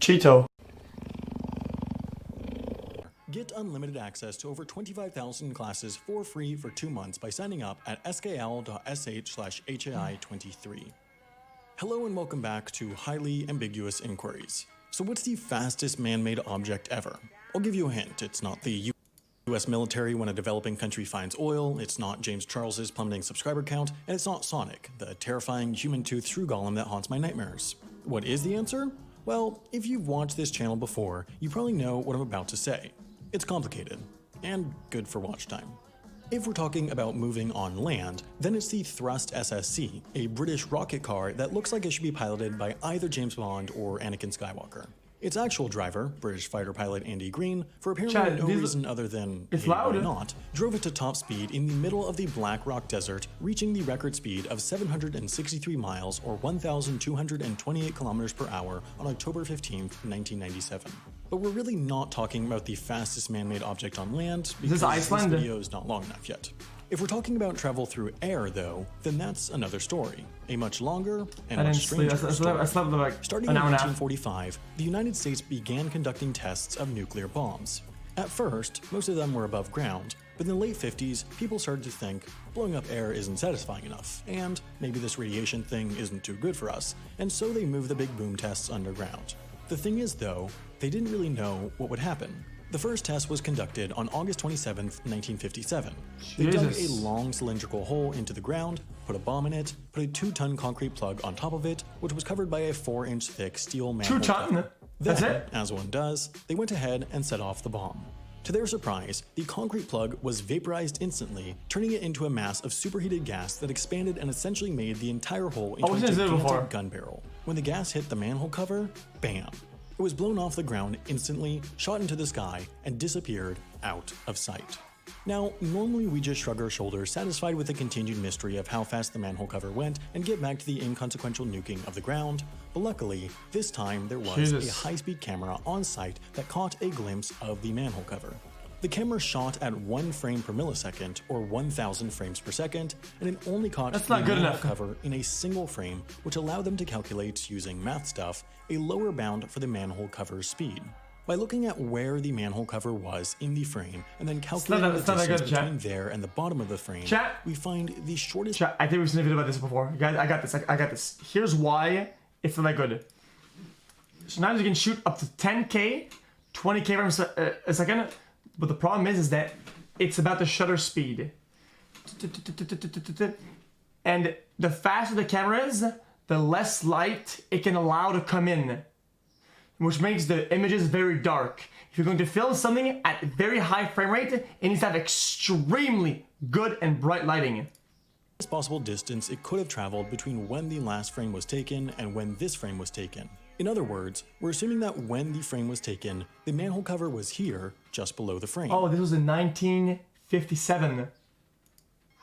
Cheeto. Get unlimited access to over 25,000 classes for free for 2 months by signing up at skl.sh/HAI23. Hello and welcome back to Highly Ambiguous Inquiries. So what's the fastest man-made object ever? I'll give you a hint. It's not the US military when a developing country finds oil, it's not James Charles's plummeting subscriber count, and it's not Sonic, the terrifying human-toothed shrew golem that haunts my nightmares. What is the answer? Well, if you've watched this channel before, you probably know what I'm about to say. It's complicated, and good for watch time. If we're talking about moving on land, then it's the Thrust SSC, a British rocket car that looks like it should be piloted by either James Bond or Anakin Skywalker. Its actual driver, British fighter pilot Andy Green, for apparently no reason other than not, drove it to top speed in the middle of the Black Rock Desert, reaching the record speed of 763 miles or 1,228 kilometers per hour on October 15, 1997. But we're really not talking about the fastest man-made object on land because this video is not long enough yet. If we're talking about travel through air, though, then that's another story. A much longer and much stranger story. Starting in 1945, the United States began conducting tests of nuclear bombs. At first, most of them were above ground, but in the late 50s, people started to think blowing up air isn't satisfying enough, and maybe this radiation thing isn't too good for us, and so they moved the big boom tests underground. The thing is, though, they didn't really know what would happen. The first test was conducted on August 27, 1957. They dug a long cylindrical hole into the ground, put a bomb in it, put a 2-ton concrete plug on top of it, which was covered by a 4-inch thick steel manhole cover. That's it? As one does, they went ahead and set off the bomb. To their surprise, the concrete plug was vaporized instantly, turning it into a mass of superheated gas that expanded and essentially made the entire hole into a gigantic gun barrel. When the gas hit the manhole cover, bam! It was blown off the ground instantly, shot into the sky, and disappeared out of sight. Now, normally we just shrug our shoulders, satisfied with the continued mystery of how fast the manhole cover went, and get back to the inconsequential nuking of the ground, but luckily, this time there was a high-speed camera on site that caught a glimpse of the manhole cover. The camera shot at 1 frame per millisecond, or 1,000 frames per second, and it only caught the manhole cover in a single frame, which allowed them to calculate, using math stuff, a lower bound for the manhole cover's speed. By looking at where the manhole cover was in the frame, and then calculating the distance between there and the bottom of the frame, we find the shortest... I think we've seen a video about this before. Guys, I got this. I got this. Here's why it's not that good. Sometimes you can shoot up to 10K, 20K frames a second, but the problem is that it's about the shutter speed. And the faster the camera is, the less light it can allow to come in, which makes the images very dark. If you're going to film something at very high frame rate, it needs to have extremely good and bright lighting. Possible distance it could have traveled between when the last frame was taken and when this frame was taken. In other words, we're assuming that when the frame was taken, the manhole cover was here, just below the frame. Oh, this was in 1957.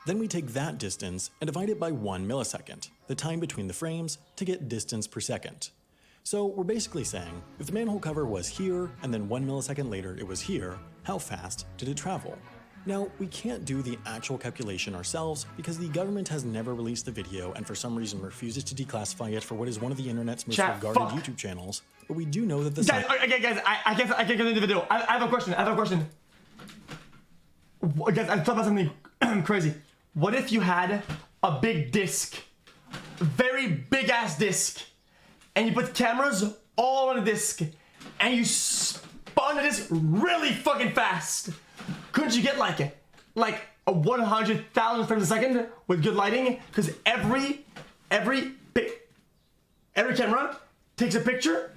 Then we take that distance and divide it by 1 millisecond, the time between the frames, to get distance per second. So we're basically saying, if the manhole cover was here, and then 1 millisecond later it was here, how fast did it travel? Now, we can't do the actual calculation ourselves because the government has never released the video and for some reason refuses to declassify it for what is one of the internet's most regarded YouTube channels, but we do know that the guys, I can't continue the video. I have a question. Guys, I thought about something crazy. What if you had a big disc, very big ass disc, and you put cameras all on the disc, and you spun the disc really fucking fast? Couldn't you get like a 100,000 frames a second with good lighting? Because every camera takes a picture.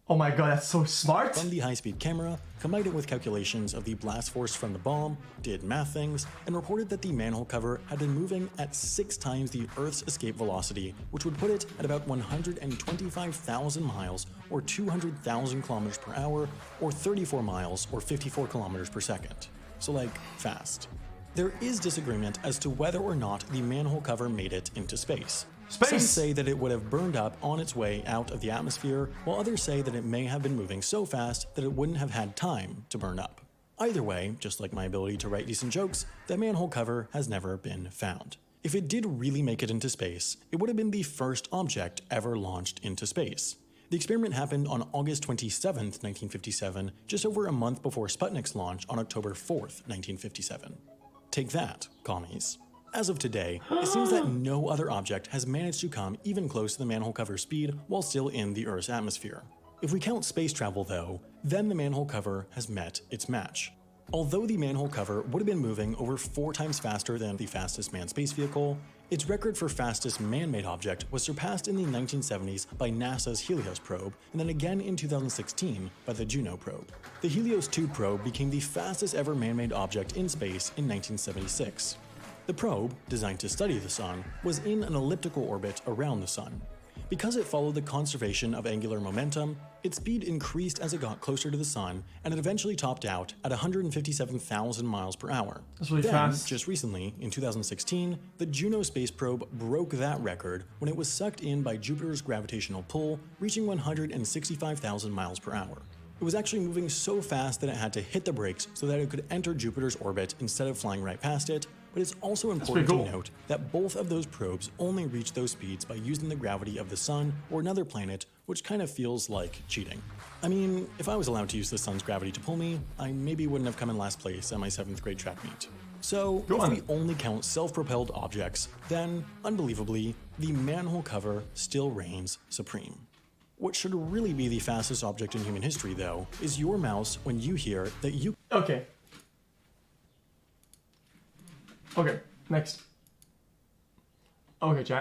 Oh my god, that's so smart. From the high-speed camera, combined it with calculations of the blast force from the bomb, did math things, and reported that the manhole cover had been moving at 6 times the Earth's escape velocity, which would put it at about 125,000 miles, or 200,000 kilometers per hour, or 34 miles, or 54 kilometers per second. So like, fast. There is disagreement as to whether or not the manhole cover made it into space. Some say that it would have burned up on its way out of the atmosphere, while others say that it may have been moving so fast that it wouldn't have had time to burn up. Either way, just like my ability to write decent jokes, the manhole cover has never been found. If it did really make it into space, it would have been the first object ever launched into space. The experiment happened on August 27, 1957, just over a month before Sputnik's launch on October 4th, 1957. Take that, commies. As of today, it seems that no other object has managed to come even close to the manhole cover speed while still in the Earth's atmosphere. If we count space travel though, then the manhole cover has met its match. Although the manhole cover would have been moving over 4 times faster than the fastest manned space vehicle, its record for fastest man-made object was surpassed in the 1970s by NASA's Helios probe, and then again in 2016 by the Juno probe. The Helios 2 probe became the fastest ever man-made object in space in 1976. The probe, designed to study the Sun, was in an elliptical orbit around the Sun. Because it followed the conservation of angular momentum, its speed increased as it got closer to the Sun, and it eventually topped out at 157,000 miles per hour. That's really then, fast. just recently, in 2016, the Juno space probe broke that record when it was sucked in by Jupiter's gravitational pull, reaching 165,000 miles per hour. It was actually moving so fast that it had to hit the brakes so that it could enter Jupiter's orbit instead of flying right past it, but it's also important cool. to note that both of those probes only reach those speeds by using the gravity of the Sun or another planet, which kind of feels like cheating. I mean, if I was allowed to use the Sun's gravity to pull me, I maybe wouldn't have come in last place at my 7th grade track meet. So, if we only count self-propelled objects, then, unbelievably, the manhole cover still reigns supreme. What should really be the fastest object in human history, though, is your mouse when you hear that you... Okay. Okay, next. Okay, chat.